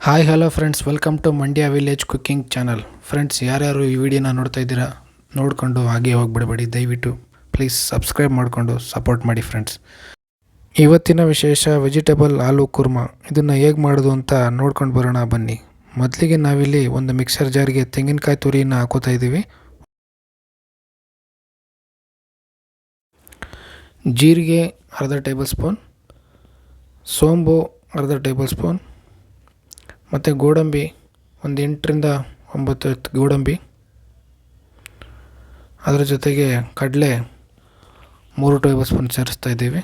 Hi hello friends, welcome to Mandya village cooking channel. Friends, ಯಾರ್ಯಾರು ಈ ವಿಡಿಯೋನ ನೋಡ್ತಾ ಇದ್ದೀರಾ ನೋಡಿಕೊಂಡು ಹಾಗೆ ಹೋಗ್ಬಿಡಬೇಡಿ. ದಯವಿಟ್ಟು ಪ್ಲೀಸ್ ಸಬ್ಸ್ಕ್ರೈಬ್ ಮಾಡಿಕೊಂಡು ಸಪೋರ್ಟ್ ಮಾಡಿ ಫ್ರೆಂಡ್ಸ್. ಇವತ್ತಿನ ವಿಶೇಷ ವೆಜಿಟೇಬಲ್ ಆಲೂ ಕುರ್ಮಾ. ಇದನ್ನು ಹೇಗೆ ಮಾಡೋದು ಅಂತ ನೋಡ್ಕೊಂಡು ಬರೋಣ ಬನ್ನಿ. ಮೊದಲಿಗೆ ನಾವಿಲ್ಲಿ ಒಂದು ಮಿಕ್ಸರ್ ಜಾರ್ಗೆ ತೆಂಗಿನಕಾಯಿ ತುರಿನ ಹಾಕೋತಾ ಇದ್ದೀವಿ. ಜೀರಿಗೆ ಅರ್ಧ ಟೇಬಲ್ ಸ್ಪೂನ್, ಸೋಂಬು ಅರ್ಧ ಟೇಬಲ್ ಸ್ಪೂನ್, ಮತ್ತು ಗೋಡಂಬಿ ಒಂದು 8ರಿಂದ 9 ಗೋಡಂಬಿ, ಅದರ ಜೊತೆಗೆ ಕಡಲೆ 3 ಟೇಬಲ್ ಸ್ಪೂನ್ ಸೇರಿಸ್ತಾ ಇದ್ದೀವಿ.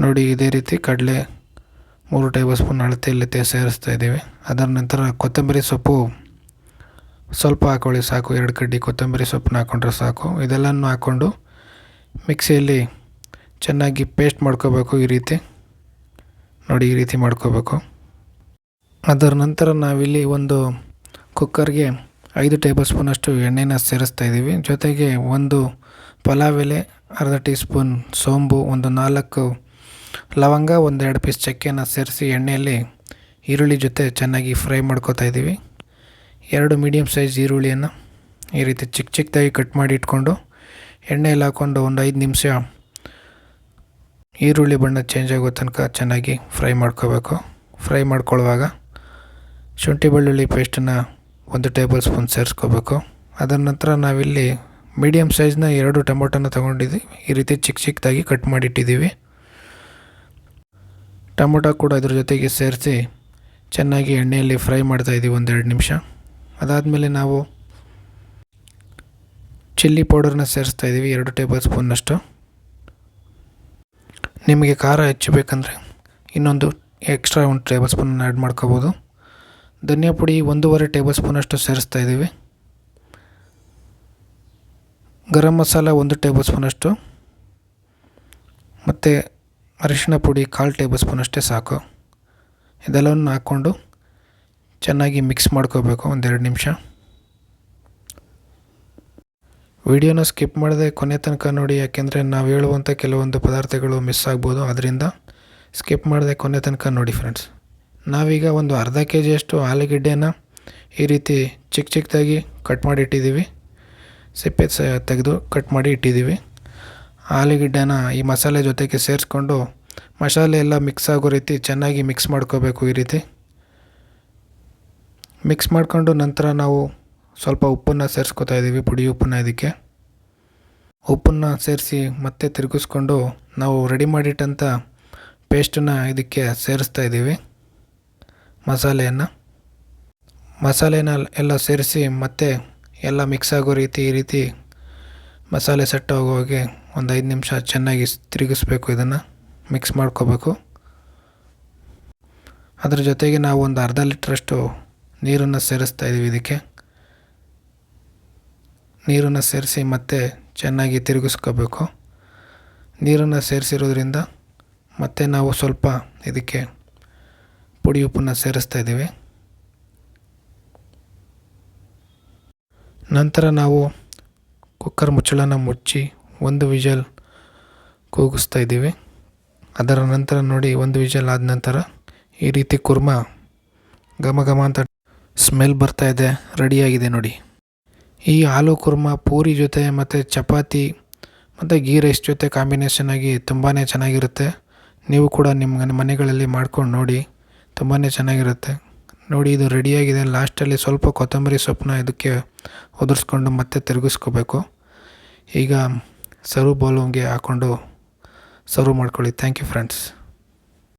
ನೋಡಿ, ಇದೇ ರೀತಿ ಕಡಲೆ 3 ಟೇಬಲ್ ಸ್ಪೂನ್ ಅಳತೆಯಲ್ಲಿ ಸೇರಿಸ್ತಾ ಇದ್ದೀವಿ. ಅದರ ನಂತರ ಕೊತ್ತಂಬರಿ ಸೊಪ್ಪು ಸ್ವಲ್ಪ ಹಾಕ್ಕೊಳ್ಳಿ, ಸಾಕು. 2 ಕಡ್ಡಿ ಕೊತ್ತಂಬರಿ ಸೊಪ್ಪನ್ನ ಹಾಕ್ಕೊಂಡ್ರೆ ಸಾಕು. ಇದೆಲ್ಲನೂ ಹಾಕ್ಕೊಂಡು ಮಿಕ್ಸಿಯಲ್ಲಿ ಚೆನ್ನಾಗಿ ಪೇಸ್ಟ್ ಮಾಡ್ಕೋಬೇಕು. ಈ ರೀತಿ ನೋಡಿ, ಈ ರೀತಿ ಮಾಡ್ಕೋಬೇಕು. ಅದರ ನಂತರ ನಾವಿಲ್ಲಿ ಒಂದು ಕುಕ್ಕರ್ಗೆ 5 ಟೇಬಲ್ ಸ್ಪೂನಷ್ಟು ಎಣ್ಣೆನ ಸೇರಿಸ್ತಾ ಇದ್ದೀವಿ. ಜೊತೆಗೆ ಒಂದು ಪಲಾವ್ ಎಲೆ, ಅರ್ಧ ಟೀ ಸ್ಪೂನ್ ಸೋಂಬು, ಒಂದು 4 ಲವಂಗ, 1-2 ಪೀಸ್ ಚಕ್ಕೆನ ಸೇರಿಸಿ ಎಣ್ಣೆಯಲ್ಲಿ ಈರುಳ್ಳಿ ಜೊತೆ ಚೆನ್ನಾಗಿ ಫ್ರೈ ಮಾಡ್ಕೋತಾ ಇದ್ದೀವಿ. 2 ಮೀಡಿಯಮ್ ಸೈಜ್ ಈರುಳ್ಳಿಯನ್ನು ಈ ರೀತಿ ಚಿಕ್ಕದಾಗಿ ಕಟ್ ಮಾಡಿ ಇಟ್ಕೊಂಡು ಎಣ್ಣೆಯಲ್ಲಿ ಹಾಕ್ಕೊಂಡು ಒಂದು 5 ನಿಮಿಷ ಈರುಳ್ಳಿ ಬಣ್ಣ ಚೇಂಜ್ ಆಗೋ ತನಕ ಚೆನ್ನಾಗಿ ಫ್ರೈ ಮಾಡ್ಕೋಬೇಕು. ಫ್ರೈ ಮಾಡ್ಕೊಳ್ಳುವಾಗ ಶುಂಠಿ ಬೆಳ್ಳುಳ್ಳಿ ಪೇಸ್ಟನ್ನು 1 ಟೇಬಲ್ ಸ್ಪೂನ್ ಸೇರಿಸ್ಕೋಬೇಕು. ಅದರ ನಂತರ ನಾವಿಲ್ಲಿ ಮೀಡಿಯಮ್ ಸೈಜ್ನ 2 ಟೊಮೊಟೊನ ತೊಗೊಂಡಿದ್ದೀವಿ. ಈ ರೀತಿ ಚಿಕ್ಕದಾಗಿ ಕಟ್ ಮಾಡಿಟ್ಟಿದ್ದೀವಿ. ಟೊಮೊಟೊ ಕೂಡ ಇದ್ರ ಜೊತೆಗೆ ಸೇರಿಸಿ ಚೆನ್ನಾಗಿ ಎಣ್ಣೆಯಲ್ಲಿ ಫ್ರೈ ಮಾಡ್ತಾಯಿದ್ದೀವಿ 1-2 ನಿಮಿಷ. ಅದಾದಮೇಲೆ ನಾವು ಚಿಲ್ಲಿ ಪೌಡರ್ನ ಸೇರಿಸ್ತಾ ಇದ್ದೀವಿ 2 ಟೇಬಲ್ ಸ್ಪೂನ್ನಷ್ಟು. ನಿಮಗೆ ಖಾರ ಹೆಚ್ಚು ಬೇಕಂದರೆ ಇನ್ನೊಂದು ಎಕ್ಸ್ಟ್ರಾ 1 ಟೇಬಲ್ ಸ್ಪೂನನ್ನು ಆ್ಯಡ್ ಮಾಡ್ಕೋಬೋದು. ಧನಿಯಾ ಪುಡಿ 1.5 ಟೇಬಲ್ ಸ್ಪೂನಷ್ಟು ಸೇರಿಸ್ತಾ ಇದ್ದೀವಿ. ಗರಂ ಮಸಾಲ 1 ಟೇಬಲ್ ಸ್ಪೂನಷ್ಟು, ಮತ್ತು ಅರಿಶಿಣ ಪುಡಿ 1/4 ಟೇಬಲ್ ಸ್ಪೂನಷ್ಟೇ ಸಾಕು. ಇದೆಲ್ಲವನ್ನು ಹಾಕ್ಕೊಂಡು ಚೆನ್ನಾಗಿ ಮಿಕ್ಸ್ ಮಾಡ್ಕೋಬೇಕು 1-2 ನಿಮಿಷ. ವಿಡಿಯೋನ ಸ್ಕಿಪ್ ಮಾಡದೆ ಕೊನೆ ತನಕ ನೋಡಿ, ಯಾಕೆಂದರೆ ನಾವು ಹೇಳುವಂಥ ಕೆಲವೊಂದು ಪದಾರ್ಥಗಳು ಮಿಸ್ ಆಗ್ಬೋದು. ಅದರಿಂದ ಸ್ಕಿಪ್ ಮಾಡದೆ ಕೊನೆ ತನಕ ನೋಡಿ ಫ್ರೆಂಡ್ಸ್. ನಾವೀಗ ಒಂದು ಅರ್ಧ ಕೆಜಿಯಷ್ಟು ಆಲೂಗೆಡ್ಡೆನ ಈ ರೀತಿ ಚಿಕ್ಕದಾಗಿ ಕಟ್ ಮಾಡಿ ಇಟ್ಟಿದ್ದೀವಿ. ಸಿಪ್ಪೆ ತೆಗೆದು ಕಟ್ ಮಾಡಿ ಇಟ್ಟಿದ್ದೀವಿ. ಆಲೂಗೆಡ್ಡೆನ ಈ ಮಸಾಲೆ ಜೊತೆಗೆ ಸೇರಿಸ್ಕೊಂಡು ಮಸಾಲೆ ಎಲ್ಲ ಮಿಕ್ಸ್ ಆಗೋ ರೀತಿ ಚೆನ್ನಾಗಿ ಮಿಕ್ಸ್ ಮಾಡ್ಕೋಬೇಕು. ಈ ರೀತಿ ಮಿಕ್ಸ್ ಮಾಡ್ಕೊಂಡು ನಂತರ ನಾವು ಸ್ವಲ್ಪ ಉಪ್ಪನ್ನು ಸೇರಿಸ್ಕೊತಾ ಇದ್ದೀವಿ, ಪುಡಿ ಉಪ್ಪನ್ನ. ಇದಕ್ಕೆ ಉಪ್ಪನ್ನು ಸೇರಿಸಿ ಮತ್ತೆ ತಿರುಗಿಸ್ಕೊಂಡು ನಾವು ರೆಡಿ ಮಾಡಿಟ್ಟಂಥ ಪೇಸ್ಟನ್ನು ಇದಕ್ಕೆ ಸೇರಿಸ್ತಾ ಇದ್ದೀವಿ. ಮಸಾಲೆನ ಎಲ್ಲ ಸೇರಿಸಿ ಮತ್ತೆ ಎಲ್ಲ ಮಿಕ್ಸ್ ಆಗೋ ರೀತಿ ಈ ರೀತಿ ಮಸಾಲೆ ಸೆಟ್ ಆಗೋ ಹಾಗೆ ಒಂದು 5 ನಿಮಿಷ ಚೆನ್ನಾಗಿ ತಿರುಗಿಸ್ಬೇಕು. ಇದನ್ನು ಮಿಕ್ಸ್ ಮಾಡ್ಕೋಬೇಕು. ಅದ್ರ ಜೊತೆಗೆ ನಾವು ಒಂದು ಅರ್ಧ ಲೀಟ್ರಷ್ಟು ನೀರನ್ನು ಸೇರಿಸ್ತಾ ಇದ್ದೀವಿ. ಇದಕ್ಕೆ ನೀರನ್ನು ಸೇರಿಸಿ ಮತ್ತೆ ಚೆನ್ನಾಗಿ ತಿರುಗಿಸ್ಕೋಬೇಕು. ನೀರನ್ನು ಸೇರಿಸಿರೋದ್ರಿಂದ ಮತ್ತೆ ನಾವು ಸ್ವಲ್ಪ ಇದಕ್ಕೆ ಪುಡಿ ಉಪ್ಪನ್ನು ಸೇರಿಸ್ತಾ ಇದ್ದೀವಿ. ನಂತರ ನಾವು ಕುಕ್ಕರ್ ಮುಚ್ಚಳನ ಮುಚ್ಚಿ 1 ವಿಷಲ್ ಕೂಗಿಸ್ತಾ ಇದ್ದೀವಿ. ಅದರ ನಂತರ ನೋಡಿ, 1 ವಿಷಲ್ ಆದ ನಂತರ ಈ ರೀತಿ ಕುರ್ಮಾ ಘಮ ಘಮ ಅಂತ ಸ್ಮೆಲ್ ಬರ್ತಾ ಇದೆ. ರೆಡಿಯಾಗಿದೆ ನೋಡಿ. ಈ ಆಲೂ ಕುರ್ಮಾ ಪೂರಿ ಜೊತೆ ಮತ್ತು ಚಪಾತಿ ಮತ್ತು ಗೀ ರೈಸ್ ಜೊತೆ ಕಾಂಬಿನೇಷನ್ ಆಗಿ ತುಂಬಾ ಚೆನ್ನಾಗಿರುತ್ತೆ. ನೀವು ಕೂಡ ನಿಮ್ಮ ಮನೆಗಳಲ್ಲಿ ಮಾಡ್ಕೊಂಡು ನೋಡಿ, ತುಂಬಾ ಚೆನ್ನಾಗಿರುತ್ತೆ. ನೋಡಿ, ಇದು ರೆಡಿಯಾಗಿದೆ. ಲಾಸ್ಟಲ್ಲಿ ಸ್ವಲ್ಪ ಕೊತ್ತಂಬರಿ ಸೊಪ್ಪನ್ನ ಇದಕ್ಕೆ ಉದುರಿಸ್ಕೊಂಡು ಮತ್ತೆ ತಿರುಗಿಸ್ಕೋಬೇಕು. ಈಗ ಸರ್ವ್ ಬೌಲ್ಗೆ ಹಾಕ್ಕೊಂಡು ಸರ್ವ್ ಮಾಡ್ಕೊಳ್ಳಿ. Thank you friends.